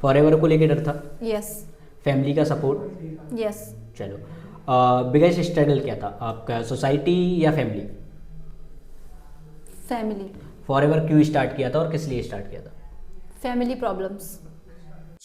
Forever को लेके डर था? यस। फैमिली का सपोर्ट? यस। चलो, बिगेस्ट स्ट्रगल क्या था आपका, सोसाइटी या फैमिली? फैमिली। फॉरएवर क्यों स्टार्ट किया था और किस लिए स्टार्ट किया था? Family problems.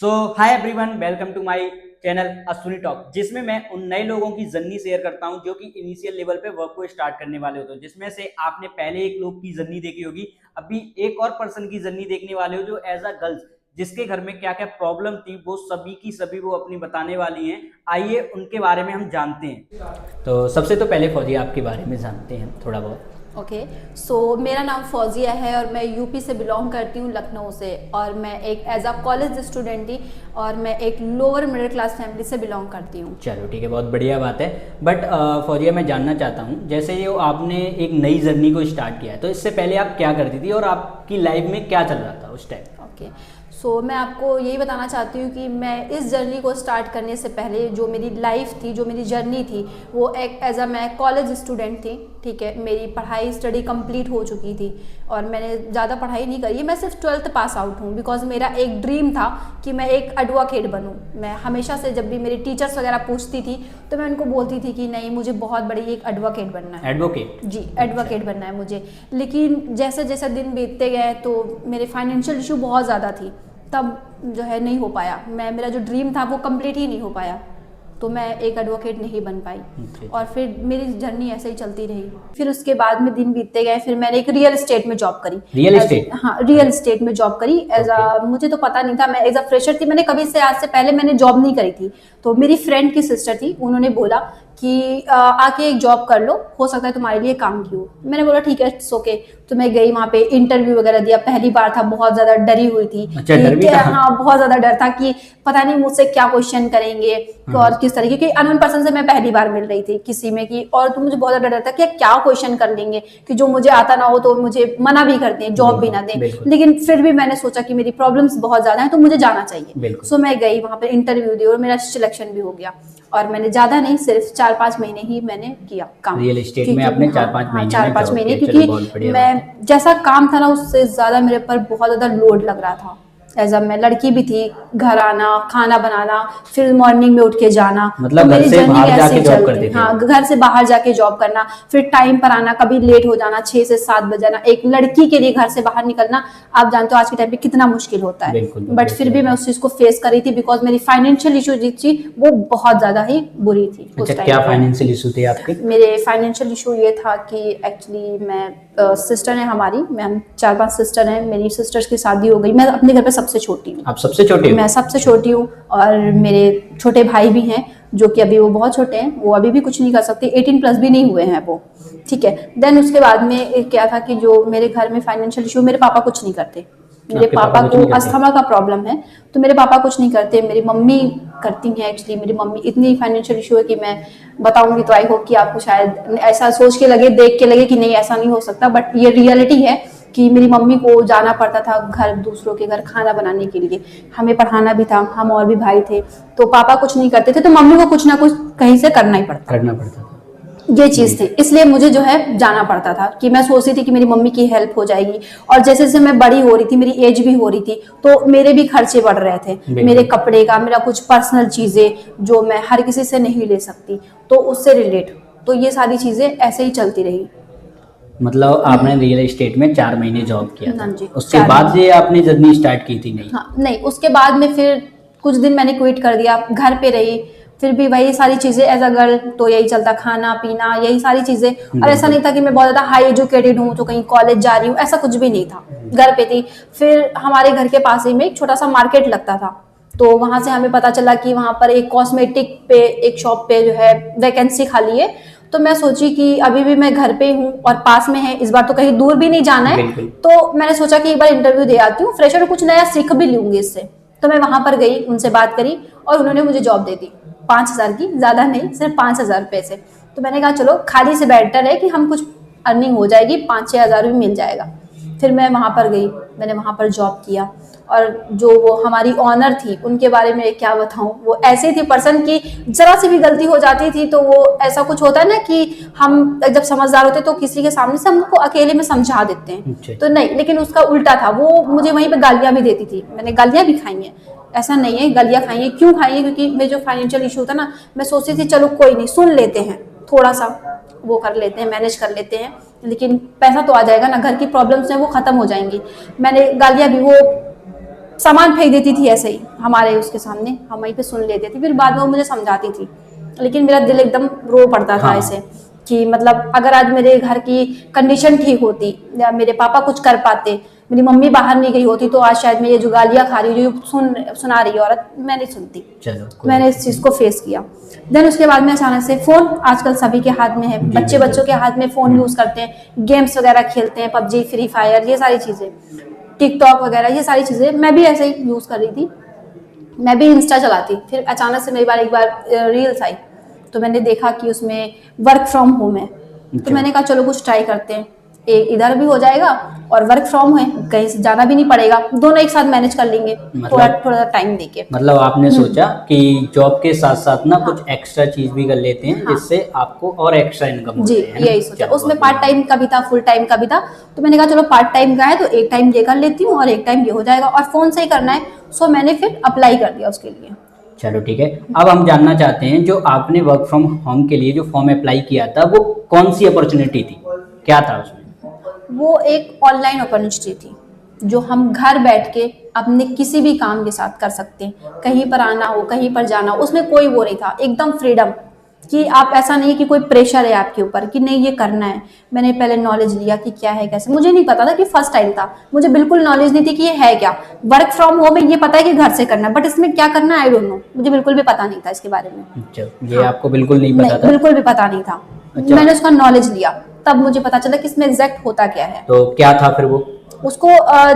So hi everyone, welcome to my channel Ashwini talk, जिसमें मैं उन नए लोगों की जर्नी शेयर करता हूं जो कि इनिशियल लेवल पे वर्क को स्टार्ट करने वाले होते हैं। जिसमें से आपने पहले एक लोग की जर्नी देखी होगी, अभी एक और पर्सन की जर्नी देखने वाले हो जो एज अ गर्ल्स जिसके घर में क्या क्या प्रॉब्लम थी वो सभी की सभी वो अपनी बताने वाली हैं। आइए उनके बारे में हम जानते हैं। तो सबसे तो पहले फौजी आपके बारे में जानते हैं थोड़ा बहुत। ओके, सो मेरा नाम फौजिया है और मैं यूपी से बिलोंग करती हूँ, लखनऊ से। और मैं एक एज अ कॉलेज स्टूडेंट थी और मैं एक लोअर मिडिल क्लास फैमिली से बिलोंग करती हूँ। चलो ठीक है, बहुत बढ़िया बात है। बट फौजिया, मैं जानना चाहता हूँ, जैसे ये आपने एक नई जर्नी को स्टार्ट किया है, तो इससे पहले आप क्या करती थी और आपकी लाइफ में क्या चल रहा था उस टाइम? ओके, सो मैं आपको यही बताना चाहती हूँ कि मैं इस जर्नी को स्टार्ट करने से पहले जो मेरी लाइफ थी, जो मेरी जर्नी थी, वो एक एज अ मैं कॉलेज स्टूडेंट थी। ठीक है, मेरी पढ़ाई स्टडी कंप्लीट हो चुकी थी और मैंने ज़्यादा पढ़ाई नहीं करी है। मैं सिर्फ 12th पास आउट हूँ बिकॉज मेरा एक ड्रीम था कि मैं एक एडवोकेट बनूँ। मैं हमेशा से जब भी मेरी टीचर्स वगैरह पूछती थी तो मैं उनको बोलती थी कि नहीं, मुझे बहुत बड़ी एक एडवोकेट बनना है। एडवोकेट? जी, एडवोकेट बनना है मुझे। लेकिन जैसे जैसे दिन बीतते गए तो मेरे फाइनेंशियल इशू बहुत ज़्यादा थी, तब जो है नहीं हो पाया। मेरा जो ड्रीम था वो कंप्लीट ही नहीं हो पाया, तो मैं एक एडवोकेट नहीं बन पाई। और फिर मेरी जर्नी ऐसे ही चलती रही। फिर उसके बाद में दिन बीतते गए, फिर मैंने एक रियल एस्टेट में जॉब करी। Real estate? हाँ, रियल एस्टेट में जॉब करी एज अ, मुझे तो पता नहीं था, मैं एज अ फ्रेशर थी। मैंने कभी से, आज से पहले मैंने जॉब नहीं करी थी। तो मेरी फ्रेंड की सिस्टर थी, उन्होंने बोला कि आके एक जॉब कर लो, हो सकता है तुम्हारे लिए काम की हो। मैंने बोला ठीक है, इट्स ओके। तो मैं गई वहाँ पे, इंटरव्यू वगैरह दिया। पहली बार था, बहुत ज्यादा डरी हुई थी। अच्छा, डर भी था? हाँ, बहुत ज्यादा डर था कि पता नहीं मुझसे क्या क्वेश्चन करेंगे और किस तरीके की। अननोन पर्सन से मैं पहली बार मिल रही थी किसी में की, और तो मुझे बहुत ज्यादा डर था कि क्या क्वेश्चन कर लेंगे, कि जो मुझे आता ना हो तो मुझे मना भी कर दें, जॉब भी ना दें। लेकिन फिर भी मैंने सोचा कि मेरी प्रॉब्लम्स बहुत ज्यादा हैं तो मुझे जाना चाहिए। सो मैं गई वहाँ पे, इंटरव्यू दी और मेरा सिलेक्शन भी हो गया। और मैंने ज्यादा नहीं, सिर्फ 4-5 महीने ही मैंने किया काम। रियल एस्टेट में आपने 4-5 महीने? क्योंकि मैं जैसा काम था ना, उससे ज्यादा मेरे पर बहुत ज्यादा लोड लग रहा था। एज अ मैं लड़की भी थी, घर आना, खाना बनाना, फिर मॉर्निंग में उठ के जाना। मतलब घर से बाहर जाके जॉब करते थे? हाँ, घर से बाहर जाके जॉब करना, फिर टाइम पर आना, कभी लेट हो जाना, 6 से 7 बज जाना। एक लड़की के लिए घर से बाहर निकलना, आप जानते हो आज के टाइम पे कितना मुश्किल होता है। बट फिर भी मैं उस चीज को फेस कर रही थी बिकॉज मेरी फाइनेंशियल इशू जो थी वो बहुत ज्यादा ही बुरी थी। अच्छा, क्या फाइनेंशियल इशू थे आपके? मेरे फाइनेंशियल इशू ये था कि एक्चुअली मैं सिस्टर है हमारी, मैं हम 4-5 सिस्टर हैं। मेरी सिस्टर्स की शादी हो गई। मैं अपने घर पे सबसे छोटी हूँ। आप सबसे छोटे? मैं सबसे छोटी हूँ और मेरे छोटे भाई भी हैं जो कि अभी वो बहुत छोटे हैं, वो अभी भी कुछ नहीं कर सकते, 18+ भी नहीं हुए हैं वो। ठीक है, देन उसके बाद में क्या था कि जो मेरे घर में फाइनेंशियल इशू, मेरे पापा कुछ नहीं करते। मेरे पापा को अस्थमा का प्रॉब्लम है, तो मेरे पापा कुछ नहीं करते, मेरी मम्मी करती हैं। एक्चुअली मेरी मम्मी, इतनी फाइनेंशियल इशू है कि मैं बताऊंगी तो आई होप कि आपको शायद ऐसा सोच के लगे, देख के लगे कि नहीं ऐसा नहीं हो सकता, बट ये रियलिटी है कि मेरी मम्मी को जाना पड़ता था घर, दूसरों के घर खाना बनाने के लिए। हमें पढ़ाना भी था, हम और भी भाई थे, तो पापा कुछ नहीं करते थे, तो मम्मी को कुछ ना कुछ कहीं से करना पड़ता था। ये चीज थी, इसलिए मुझे जो है जाना पड़ता था कि मैं सोचती थी कि मेरी मम्मी की हेल्प हो जाएगी। और जैसे जैसे मैं बड़ी हो रही थी, मेरी एज भी हो रही थी, तो मेरे भी खर्चे बढ़ रहे थे। मेरे कपड़े का, मेरा कुछ पर्सनल चीजें जो मैं हर किसी से नहीं ले सकती, तो उससे रिलेट, तो ये सारी चीजें ऐसे ही चलती रही। मतलब आपने रियल एस्टेट में 4 महीने जॉब किया था? जी, उसके बाद ये आपने जर्नी स्टार्ट की थी? नहीं? हाँ, नहीं, उसके बाद में फिर कुछ दिन मैंने क्विट कर दिया, घर पे रही। फिर भी वही सारी चीजें एज अ गर्ल, तो यही चलता, खाना पीना, यही सारी चीजें। और ऐसा नहीं था कि मैं बहुत ज्यादा हाई एजुकेटेड हूँ तो कहीं कॉलेज जा रही हूँ, ऐसा कुछ भी नहीं था। घर पे थी। फिर हमारे घर के पास ही में एक छोटा सा मार्केट लगता था, तो वहां से हमें पता चला कि वहां पर एक कॉस्मेटिक पे, एक शॉप पे जो है वैकेंसी खाली है। तो मैं सोची कि अभी भी मैं घर पे हूँ और पास में है, इस बार तो कहीं दूर भी नहीं जाना है, तो मैंने सोचा कि एक बार इंटरव्यू दे आती हूँ, फ्रेशर कुछ नया सीख भी लूंगी इससे। तो मैं वहां पर गई, उनसे बात करी और उन्होंने मुझे जॉब दे दी 5,000 की, ज्यादा नहीं, सिर्फ 5,000 रुपए से। तो मैंने कहा चलो, खाली से बेटर है कि हम कुछ अर्निंग हो जाएगी, 5-6 हज़ार भी मिल जाएगा। फिर मैं वहाँ पर गई, मैंने वहाँ पर जॉब किया, और जो वो हमारी ऑनर थी उनके बारे में क्या बताऊं, वो ऐसी थी पर्सन की जरा सी भी गलती हो जाती थी तो वो ऐसा कुछ होता है ना कि हम जब समझदार होते तो किसी के सामने से हमको अकेले में समझा देते हैं, तो नहीं, लेकिन उसका उल्टा था, वो मुझे वहीं पे गालियां भी देती थी, मैंने गालियां भी खाई हैं, ऐसा नहीं है, गालियां खाई हैं, क्यों खाई है, क्योंकि मेरे जो फाइनेंशियल इशू था ना, मैं सोचती थी चलो कोई नहीं, सुन लेते हैं, थोड़ा सा वो कर लेते हैं, मैनेज कर लेते हैं, लेकिन पैसा तो आ जाएगा ना, घर की प्रॉब्लम्स हैं वो खत्म हो जाएंगी। मैंने गालियां भी, वो सामान फेंक देती थी ऐसे ही हमारे उसके सामने, हम वहीं पे सुन लेते थे, फिर बाद में वो मुझे समझाती थी, लेकिन मेरा दिल एकदम रो पड़ता था ऐसे कि मतलब अगर आज मेरे घर की कंडीशन ठीक होती या मेरे पापा कुछ कर पाते, मेरी मम्मी बाहर नहीं गई होती, तो आज शायद मैं ये जो गालियां खा रही हूँ, जो सुना रही है औरत, मैं नहीं सुनती। मैंने इस चीज़ को फेस किया। देन उसके बाद में अचानक से फ़ोन आजकल सभी के हाथ में है, बच्चों के हाथ में फ़ोन यूज़ करते हैं, गेम्स वगैरह खेलते हैं, पबजी, फ्री फायर, ये सारी चीज़ें, टिकटॉक वगैरह, ये सारी चीज़ें मैं भी ऐसे ही यूज़ कर रही थी, मैं भी इंस्टा चलाती, फिर अचानक से मेरी एक बार रील्स आई, तो मैंने देखा कि उसमें वर्क फ्रॉम होम है, तो मैंने कहा चलो कुछ ट्राई करते हैं, एक इधर भी हो जाएगा और वर्क फ्रॉम है, कहीं से जाना भी नहीं पड़ेगा, दोनों एक साथ मैनेज कर लेंगे, थोड़ा थोड़ा टाइम देके। मतलब आपने सोचा कि जॉब के साथ साथ ना कुछ एक्स्ट्रा चीज भी कर लेते हैं, जिससे आपको और एक्स्ट्रा इनकम हो जी, जाए, यही सोचा। उसमें पार्ट टाइम का भी था, फुल टाइम का भी था, तो मैंने कहा चलो पार्ट टाइम का है तो एक टाइम ये कर लेती हूँ और एक टाइम ये हो जाएगा, और फोन से ही करना है, सो मैंने फिर अप्लाई कर दिया उसके लिए। चलो ठीक है, अब हम जानना चाहते हैं जो आपने वर्क फ्रॉम होम के लिए जो फॉर्म अप्लाई किया था वो कौन सी अपॉर्चुनिटी थी, क्या था उसमें? वो एक ऑनलाइन अपॉर्चुनिटी थी जो हम घर बैठ के अपने किसी भी काम के साथ कर सकते हैं, कहीं पर आना हो, कहीं पर जाना हो, उसमें कोई वो नहीं था, एकदम फ्रीडम, कि आप ऐसा नहीं है कि कोई प्रेशर है आपके ऊपर कि नहीं ये करना है। मैंने पहले नॉलेज लिया कि क्या है कैसे, मुझे नहीं पता था, कि फर्स्ट टाइम था, मुझे बिल्कुल नॉलेज नहीं थी कि ये है क्या। वर्क फ्रॉम होम में ये पता है कि घर से करना है, बट इसमें क्या करना है आई डोंट नो, मुझे बिल्कुल भी पता नहीं था इसके बारे में। अच्छा, ये आपको बिल्कुल नहीं पता था? बिल्कुल भी पता नहीं था। अच्छा। मैंने उसका नॉलेज लिया, तब मुझे पता चला कि इसमें एग्जैक्ट होता क्या है। तो क्या था फिर वो? उसको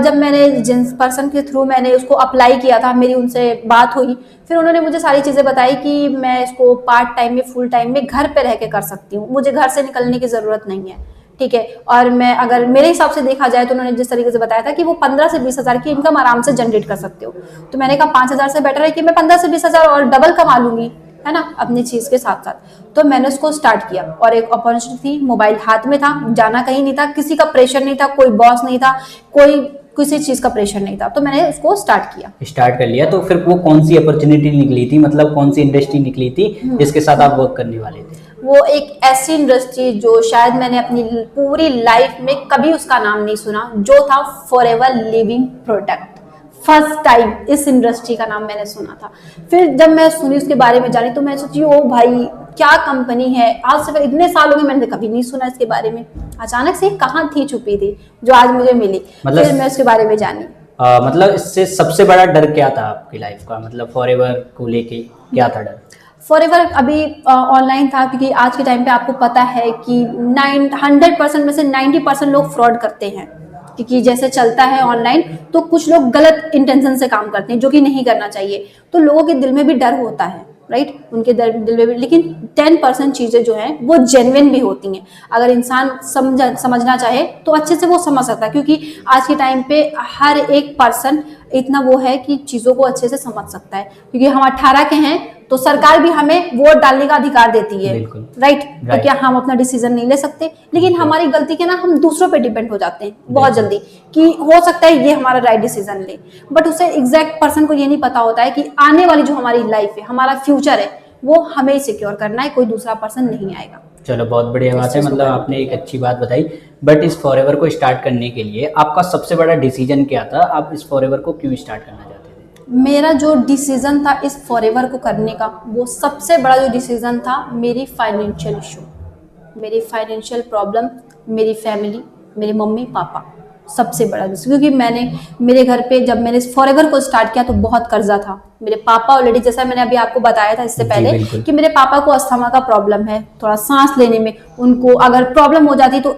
जब मैंने जिन पर्सन के थ्रू मैंने उसको अप्लाई किया था, मेरी उनसे बात हुई, फिर उन्होंने मुझे सारी चीज़ें बताई कि मैं इसको पार्ट टाइम में, फुल टाइम में घर पे रह के कर सकती हूँ, मुझे घर से निकलने की ज़रूरत नहीं है, ठीक है। और मैं अगर मेरे हिसाब से देखा जाए तो उन्होंने जिस तरीके से बताया था कि वो 15 से 20 हज़ार की इनकम आराम से जनरेट कर सकते हो, तो मैंने कहा 5 हज़ार से बेटर है कि मैं 15 से 20 हज़ार और डबल कमा लूंगी, है ना, अपनी चीज़ के साथ साथ। तो मैंने उसको स्टार्ट किया, और एक अपॉर्चुनिटी थी, मोबाइल हाथ में था, जाना कहीं नहीं था, किसी का प्रेशर नहीं था, कोई बॉस नहीं था, कोई किसी चीज़ का प्रेशर नहीं था, तो मैंने उसको स्टार्ट कर लिया। तो फिर वो कौन सी अपॉर्चुनिटी निकली थी, मतलब कौन सी इंडस्ट्री निकली थी जिसके साथ आप वर्क करने वाले थे? वो एक ऐसी इंडस्ट्री जो शायद मैंने अपनी पूरी लाइफ में कभी उसका नाम नहीं सुना, जो था forever living product. First time इस इंडस्ट्री का नाम मैंने सुना था। फिर जब मैं सुनी उसके बारे में जानी, तो मैं सोची ओ भाई क्या कंपनी है, आज से इतने साल हो गए मैंने कभी नहीं सुना इसके बारे में, अचानक से कहाँ थी छुपी थी जो आज मुझे मिली। मतलब फिर मैं उसके बारे में जानी। मतलब इससे सबसे बड़ा डर क्या था आपकी लाइफ का, मतलब फॉरएवर को लेके क्या था डर? फॉरएवर अभी ऑनलाइन था, क्योंकि आज के टाइम पे आपको पता है कि 100% में से 90% लोग फ्रॉड करते हैं, क्योंकि जैसे चलता है ऑनलाइन, तो कुछ लोग गलत इंटेंशन से काम करते हैं जो कि नहीं करना चाहिए, तो लोगों के दिल में भी डर होता है, राइट, उनके दिल में भी। लेकिन 10% चीज़ें जो हैं वो जेन्युइन भी होती हैं, अगर इंसान समझना चाहे तो अच्छे से वो समझ सकता है, क्योंकि आज के टाइम पे हर एक पर्सन इतना वो है कि चीज़ों को अच्छे से समझ सकता है, क्योंकि हम 18 के हैं तो सरकार भी हमें वोट डालने का अधिकार देती है, राइट। तो क्या हम अपना डिसीजन नहीं ले सकते? लेकिन हमारी गलती के ना हम दूसरों पे डिपेंड हो जाते हैं बहुत जल्दी, कि हो सकता है ये हमारा राइट डिसीजन ले, बट उसे एग्जैक्ट पर्सन को ये नहीं पता होता है कि आने वाली जो हमारी लाइफ है, हमारा फ्यूचर है, वो हमें सिक्योर करना है, कोई दूसरा पर्सन नहीं आएगा। चलो बहुत बढ़िया बात है, मतलब आपने एक अच्छी बात बताई। बट इस फॉरएवर को स्टार्ट करने के लिए आपका सबसे बड़ा डिसीजन क्या था? आप इस फॉरएवर को क्यों स्टार्ट करना चाहते थे? मेरा जो डिसीजन था इस फॉरएवर को करने का, वो सबसे बड़ा जो डिसीजन था, मेरी फाइनेंशियल इशू, मेरी फाइनेंशियल प्रॉब्लम, मेरी फैमिली, मेरे मम्मी पापा, सबसे बड़ा डिसीजन। क्योंकि मेरे घर पे जब मैंने इस फॉरएवर को स्टार्ट किया तो बहुत कर्जा था। मेरे पापा ऑलरेडी, जैसा मैंने अभी आपको बताया था इससे पहले, कि मेरे पापा को अस्थमा का प्रॉब्लम है, थोड़ा सांस लेने में उनको अगर प्रॉब्लम हो जाती तो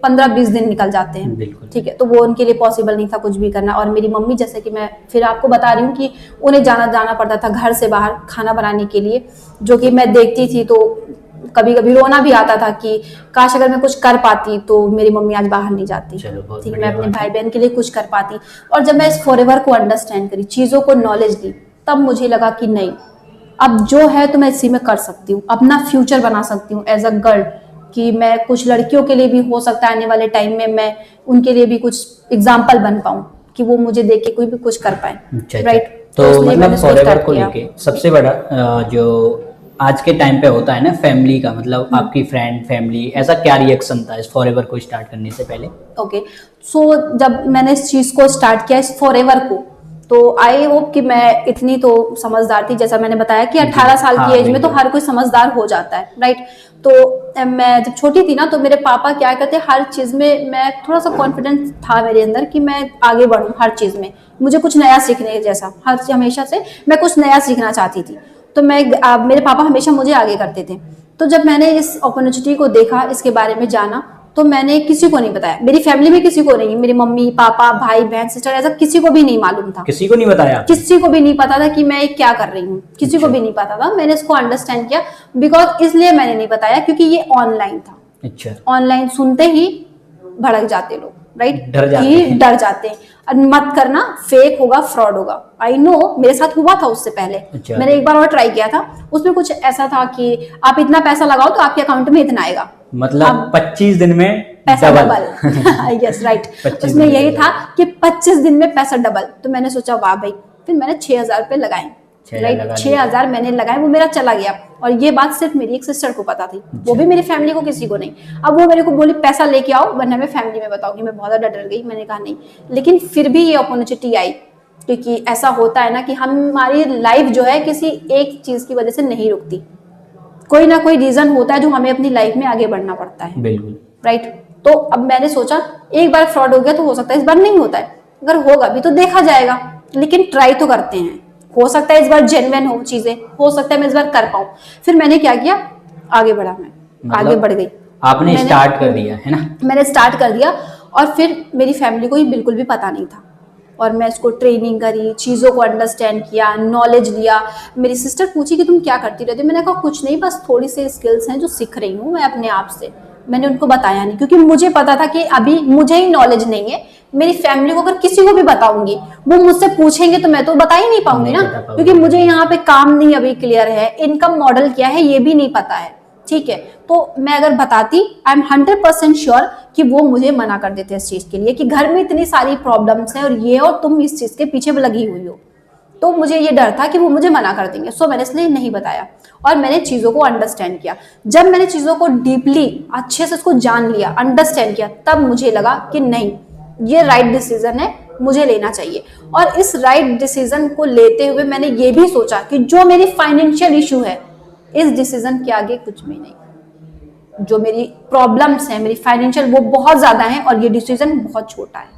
15-20 दिन निकल जाते हैं, ठीक है, तो वो उनके लिए पॉसिबल नहीं था कुछ भी करना। और मेरी मम्मी, जैसे कि मैं फिर आपको बता रही हूँ कि उन्हें जाना पड़ता था घर से बाहर खाना बनाने के लिए, जो कि मैं देखती थी, तो कभी कभी रोना भी आता था कि काश अगर मैं कुछ कर पाती तो मेरी मम्मी आज बाहर नहीं जाती, चलो बहुत ठीक है, मैं बढ़िया अपने बात भाई है। बहन के लिए कुछ कर पाती। और जब मैं इस फॉरएवर को अंडरस्टैंड करी, चीज़ों को नॉलेज ली, तब मुझे लगा कि नहीं, अब जो है तो मैं इसी में कर सकती हूँ, अपना फ्यूचर बना सकती हूँ एज अ गर्ल, कि मैं कुछ लड़कियों के लिए भी हो सकता है आने वाले टाइम में मैं उनके लिए भी कुछ एग्जाम्पल बन पाऊँ, कि वो मुझे देख के कोई भी कुछ कर पाए। अच्छा अच्छा। राइट, तो इसलिए मैंने मतलब इसको फॉरएवर स्टार्ट को किया। लेके सबसे बड़ा जो आज के टाइम पे होता है ना फैमिली का, मतलब आपकी फ्रेंड फैमिली, ऐसा क्या रिएक्शन था इस फॉरएवर को स्टार्ट करने से पहले? ओके, सो जब मैंने इस चीज को स्टार्ट किया, इस फॉरएवर को, तो आई होप कि मैं इतनी तो समझदार थी, जैसा मैंने बताया कि जी 18 साल की हाँ एज में तो बिल्कुल। हर कोई समझदार हो जाता है। राइट, तो मैं जब छोटी थी ना, तो मेरे पापा क्या करते, हर चीज में मैं थोड़ा सा कॉन्फिडेंस था मेरे अंदर कि मैं आगे बढ़ूं हर चीज में, मुझे कुछ नया सीखने जैसा, हमेशा से मैं कुछ नया सीखना चाहती थी। तो मेरे पापा हमेशा मुझे आगे करते थे। तो जब मैंने इस अपॉर्चुनिटी को देखा, इसके बारे में जाना, तो मैंने किसी को नहीं बताया, मेरी फैमिली में किसी को नहीं, मेरी मम्मी पापा भाई बहन सिस्टर, ऐसा किसी को भी नहीं मालूम था, किसी को नहीं बताया आपने? किसी को भी नहीं पता था कि मैं क्या कर रही हूँ, किसी को अच्छा भी नहीं पता था। मैंने इसको अंडरस्टैंड किया, बिकॉज इसलिए मैंने नहीं बताया क्योंकि ये ऑनलाइन था। अच्छा। ऑनलाइन सुनते ही भड़क जाते लोग, राइट, डर जाते कि हैं। डर जाते हैं, और मत करना, फेक होगा, फ्रॉड होगा। आई नो, मेरे साथ हुआ था उससे पहले। अच्छा। मैंने एक बार और ट्राई किया था, उसमें कुछ ऐसा था कि आप इतना पैसा लगाओ तो आपके अकाउंट में इतना आएगा, मतलब 25 दिन में पैसा डबल। डबल। यस राइट, 25 उसमें दिन में यही डबल। था कि 25 दिन में पैसा डबल। तो मैंने सोचा वाह भाई, फिर मैंने 6,000 रुपये लगाए। 6,000 राइट, लगा दिए। 6,000 मैंने लगाए, वो मेरा चला गया। और ये बात सिर्फ मेरी एक सिस्टर को पता थी, वो भी मेरी फैमिली को किसी को नहीं। अब वो मेरे को बोली पैसा लेके आओ वरना मैं फैमिली में बताऊंगी। मैं बहुत ज्यादा डर गई, मैंने कहा नहीं। लेकिन फिर भी ये अपॉर्चुनिटी आई, क्योंकि ऐसा होता है ना कि हमारी लाइफ जो है किसी एक चीज की वजह से नहीं रुकती, कोई ना कोई रीजन होता है जो हमें अपनी लाइफ में आगे बढ़ना पड़ता है। बिल्कुल। राइट, तो अब मैंने सोचा एक बार फ्रॉड हो गया तो हो सकता है इस बार नहीं होता है, अगर होगा भी तो देखा जाएगा, लेकिन ट्राई तो करते हैं, हो सकता है इस बार जेन्युइन हो चीजें, हो सकता है मैं इस बार कर पाऊं। फिर मैंने क्या किया, आगे बढ़ा, मैं मतलब आगे बढ़ गई। आपने स्टार्ट कर दिया है ना? मैंने स्टार्ट कर दिया, और फिर मेरी फैमिली को ये बिल्कुल भी पता नहीं था, और मैं इसको ट्रेनिंग करी, चीज़ों को अंडरस्टैंड किया, नॉलेज लिया। मेरी सिस्टर पूछी कि तुम क्या करती रहती हो, मैंने कहा कुछ नहीं, बस थोड़ी सी स्किल्स हैं जो सीख रही हूँ मैं अपने आप से। मैंने उनको बताया नहीं, क्योंकि मुझे पता था कि अभी मुझे ही नॉलेज नहीं है। मेरी फैमिली को अगर किसी को भी बताऊंगी, वो मुझसे पूछेंगे तो मैं तो बता ही नहीं पाऊंगी नहीं ना, बता पाओगे। क्योंकि मुझे यहाँ पे काम नहीं अभी क्लियर है, इनकम मॉडल क्या है ये भी नहीं पता है। ठीक है, तो मैं अगर बताती, आई एम 100% श्योर कि वो मुझे मना कर देते इस चीज के लिए, कि घर में इतनी सारी प्रॉब्लम्स हैं और ये, और तुम इस चीज के पीछे लगी हुई हो। तो मुझे ये डर था कि वो मुझे मना कर देंगे, सो मैंने इसलिए नहीं बताया, और मैंने चीजों को अंडरस्टैंड किया। जब मैंने चीजों को डीपली अच्छे से उसको जान लिया, अंडरस्टैंड किया, तब मुझे लगा कि नहीं, ये राइट डिसीजन है, मुझे लेना चाहिए। और इस राइट डिसीजन को लेते हुए मैंने ये भी सोचा कि जो मेरी फाइनेंशियल इशू है, इस डिसीजन के आगे कुछ भी नहीं। जो मेरी प्रॉब्लम्स हैं, मेरी फाइनेंशियल, वो बहुत ज्यादा हैं, और ये डिसीजन बहुत छोटा है।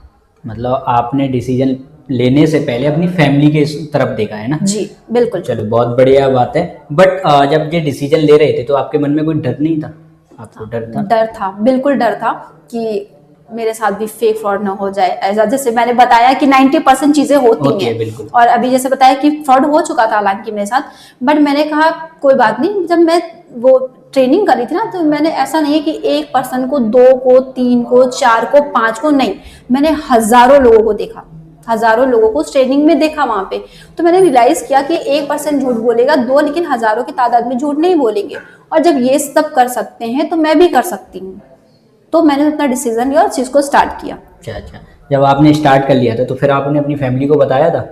मतलब आपने डिसीजन लेने से पहले अपनी फैमिली के तरफ देखा है ना? जी बिल्कुल। चलो बहुत बढ़िया बात है। बट जब ये डिसीजन ले रहे थे तो आपके मन में कोई डर नहीं था? आपको डर था? डर था, बिल्कुल डर था कि मेरे साथ भी फेक फ्रॉड ना हो जाए। ऐसा जैसे मैंने बताया कि 90% चीजें होती हैं, बिल्कुल। और अभी जैसे बताया कि फ्रॉड हो चुका था हालांकि मेरे साथ, बट मैंने कहा कोई बात नहीं। जब मैं वो ट्रेनिंग करी थी ना, तो मैंने ऐसा नहीं है कि एक पर्सन को, दो को, तीन को, चार को, पांच को, नहीं, मैंने हजारों लोगों को देखा, हजारों लोगों को ट्रेनिंग में देखा वहां पे। तो मैंने रियलाइज किया कि 1% झूठ बोलेगा, दो, लेकिन हजारों की तादाद में झूठ नहीं बोलेंगे। और जब ये सब कर सकते हैं तो मैं भी कर सकती हूँ। तो मैंने अपना डिसीजन लिया और चीज को स्टार्ट किया। अच्छा अच्छा। जब आपने स्टार्ट कर लिया था तो फिर आपने अपनी फैमिली को बताया था?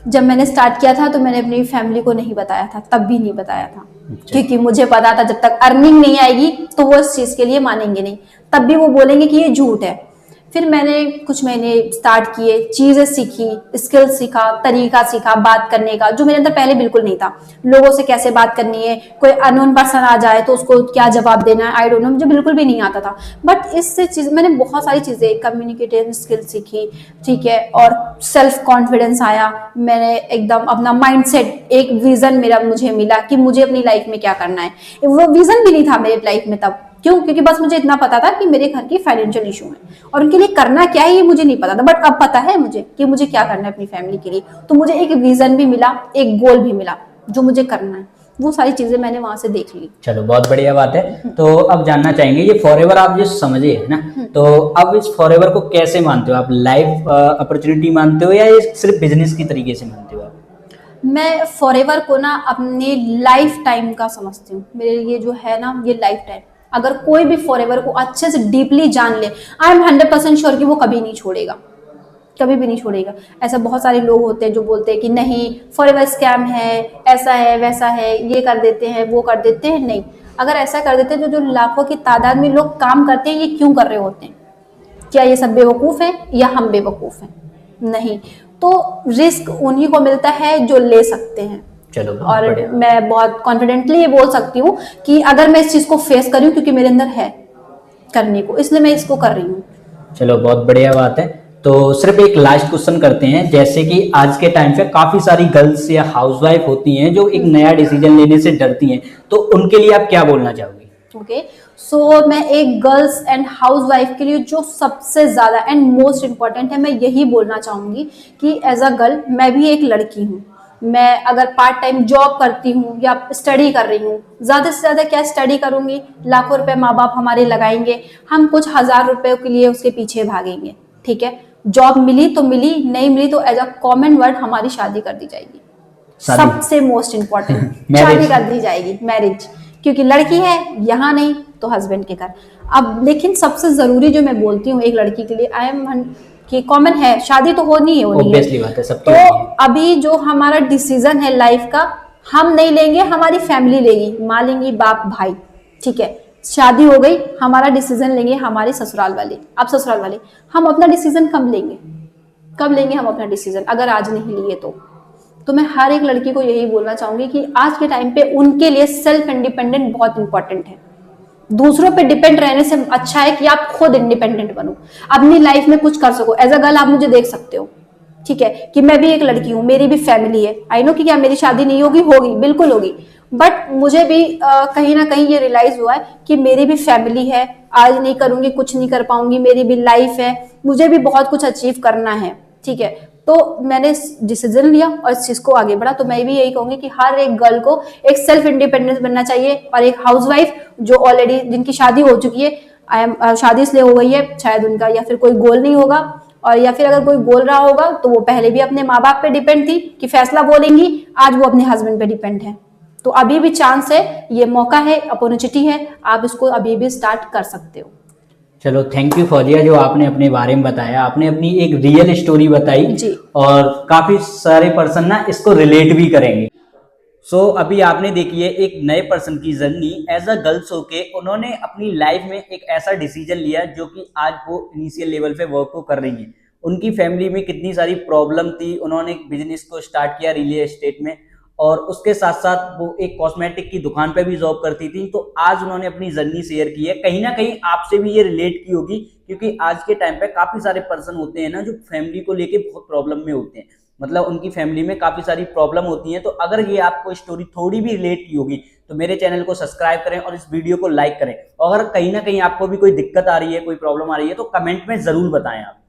जब मैंने स्टार्ट किया था तो मैंने अपनी फैमिली को नहीं बताया था, तब भी नहीं बताया था। अच्छा। क्योंकि मुझे पता था जब तक अर्निंग नहीं आएगी तो वो इस चीज के लिए मानेंगे नहीं, तब भी वो बोलेंगे कि ये झूठ है। फिर मैंने कुछ महीने स्टार्ट किए, चीजें सीखी, स्किल सीखा, तरीका सीखा बात करने का, जो मेरे अंदर पहले बिल्कुल नहीं था। लोगों से कैसे बात करनी है, कोई अननोन पर्सन आ जाए तो उसको क्या जवाब देना है, आई डोंट नो, मुझे बिल्कुल भी नहीं आता था। बट इससे चीज मैंने बहुत सारी चीजें, कम्युनिकेटिव स्किल सीखी, ठीक है, और सेल्फ कॉन्फिडेंस आया। मैंने एकदम अपना माइंडसेट, एक विजन मेरा मुझे मिला कि मुझे अपनी लाइफ में क्या करना है। वो विजन भी नहीं था मेरे लाइफ में तब, क्यों? क्योंकि बस मुझे इतना पता था कि मेरे घर की फाइनेंशियल इशू है और उनके लिए करना क्या है ये मुझे नहीं पता था। बट अब पता है मुझे कि मुझे क्या करना है अपनी फैमिली के लिए। तो मुझे एक विजन भी मिला, एक गोल भी मिला जो मुझे करना है। वो सारी चीज़ें मैंने वहाँ से देख ली। चलो बहुत बढ़िया बात है। तो अब जानना चाहेंगे ये फॉरएवर आप जो समझे है ना, तो अब इस फॉरएवर को कैसे मानते हो आप? लाइफ अपॉर्चुनिटी मानते हो या ये सिर्फ बिजनेस की तरीके से मानते हो आप? मैं फॉरएवर को ना अपने लाइफ टाइम का समझती हूँ। मेरे लिए जो है ना, ये लाइफ टाइम, अगर कोई भी फॉरएवर को अच्छे से डीपली जान ले, आई एम 100% श्योर कि वो कभी नहीं छोड़ेगा, कभी भी नहीं छोड़ेगा। ऐसा बहुत सारे लोग होते हैं जो बोलते हैं कि नहीं फॉरएवर स्कैम है, ऐसा है वैसा है, ये कर देते हैं वो कर देते हैं। नहीं, अगर ऐसा कर देते हैं जो लाखों की तादाद में लोग काम करते हैं, ये क्यों कर रहे होते हैं? क्या ये सब बेवकूफ़ है या हम बेवकूफ़ हैं? नहीं, तो रिस्क उन्हीं को मिलता है जो ले सकते हैं। चलो और मैं बहुत कॉन्फिडेंटली ये बोल सकती हूँ कि अगर मैं इस चीज़ को फेस करूँ, क्योंकि मेरे अंदर है करने को, इसलिए मैं इसको कर रही हूँ। चलो बहुत बढ़िया बात है। तो सिर्फ एक लास्ट क्वेश्चन करते हैं, जैसे कि आज के टाइम पे काफी सारी गर्ल्स या हाउसवाइफ होती हैं जो एक नया डिसीजन लेने से डरती हैं, तो उनके लिए आप क्या बोलना चाहोगे? ओके, सो मैं एक गर्ल्स एंड हाउसवाइफ के लिए जो सबसे ज़्यादा एंड मोस्ट इम्पॉर्टेंट है, मैं यही बोलना चाहूँगी कि एज अ गर्ल मैं भी एक लड़की हूँ। मैं अगर पार्ट टाइम जॉब करती हूँ या स्टडी कर रही हूँ, ज़्यादा से ज़्यादा क्या स्टडी करूँगी, लाखों रुपए माँ बाप हमारे लगाएंगे, हम कुछ हज़ार रुपए के लिए उसके पीछे भागेंगे। ठीक है, जॉब मिली तो मिली, नहीं मिली तो एज अ कॉमन वर्ड हमारी शादी कर दी जाएगी। सबसे मोस्ट इम्पॉर्टेंट शादी कर दी जाएगी, मैरिज, क्योंकि लड़की है यहाँ नहीं तो हस्बैंड के घर। अब लेकिन सबसे जरूरी जो मैं बोलती हूँ एक लड़की के लिए, आई एम कि कॉमन है, शादी तो होनी है, ऑब्वियसली बात है, सबकी तो होती है। अभी जो हमारा डिसीजन है लाइफ का, हम नहीं लेंगे, हमारी फैमिली लेगी, माँ लेंगी, बाप भाई। ठीक है, शादी हो गई, हमारा डिसीजन लेंगे हमारे ससुराल वाले। अब ससुराल वाले, हम अपना डिसीजन कब लेंगे? कब लेंगे हम अपना डिसीजन, अगर आज नहीं लिए तो मैं हर एक लड़की को यही बोलना चाहूंगी कि आज के टाइम पे उनके लिए सेल्फ इंडिपेंडेंट बहुत इंपॉर्टेंट है। दूसरों पे डिपेंड रहने से अच्छा है कि आप खुद इंडिपेंडेंट बनो, अपनी लाइफ में कुछ कर सको। एज अ गर्ल आप मुझे देख सकते हो, ठीक है, कि मैं भी एक लड़की हूँ, मेरी भी फैमिली है। आई नो कि क्या मेरी शादी नहीं होगी? होगी, बिल्कुल होगी, बट मुझे भी कहीं ना कहीं ये रियलाइज हुआ है कि मेरी भी फैमिली है, आज नहीं करूंगी कुछ नहीं कर पाऊंगी, मेरी भी लाइफ है, मुझे भी बहुत कुछ अचीव करना है। ठीक है, तो मैंने डिसीजन लिया और इस चीज को आगे बढ़ा। तो मैं भी यही कहूंगी कि हर एक गर्ल को एक सेल्फ इंडिपेंडेंस बनना चाहिए, और एक हाउसवाइफ जो ऑलरेडी जिनकी शादी हो चुकी है, आई एम शादी इसलिए हो गई है शायद उनका या फिर कोई गोल नहीं होगा, और या फिर अगर कोई गोल रहा होगा तो वो पहले भी अपने माँ बाप पे डिपेंड थी कि फैसला बोलेंगी, आज वो अपने हस्बैंड पे डिपेंड है। तो अभी भी चांस है, ये मौका है, अपॉर्चुनिटी है, आप इसको अभी भी स्टार्ट कर सकते हो। चलो थैंक यू फौजिया, जो आपने अपने बारे में बताया, आपने अपनी एक रियल स्टोरी बताई जी। और काफी सारे पर्सन ना इसको रिलेट भी करेंगे। अभी आपने देखी है एक नए पर्सन की जर्नी, एज अ गर्ल्स होके उन्होंने अपनी लाइफ में एक ऐसा डिसीजन लिया जो कि आज वो इनिशियल लेवल पे वर्क को कर रही है। उनकी फैमिली में कितनी सारी प्रॉब्लम थी, उन्होंने एक बिजनेस को स्टार्ट किया रियल एस्टेट में, और उसके साथ साथ वो एक कॉस्मेटिक की दुकान पे भी जॉब करती थी। तो आज उन्होंने अपनी जर्नी शेयर की है, कहीं ना कहीं आपसे भी ये रिलेट की होगी, क्योंकि आज के टाइम पे काफी सारे पर्सन होते हैं ना जो फैमिली को लेके बहुत प्रॉब्लम में होते हैं, मतलब उनकी फैमिली में काफी सारी प्रॉब्लम होती है। तो अगर ये आपको स्टोरी थोड़ी भी रिलेट की होगी तो मेरे चैनल को सब्सक्राइब करें और इस वीडियो को लाइक करें। और अगर कहीं ना कहीं आपको भी कोई दिक्कत आ रही है, कोई प्रॉब्लम आ रही है, तो कमेंट में जरूर बताएं आप।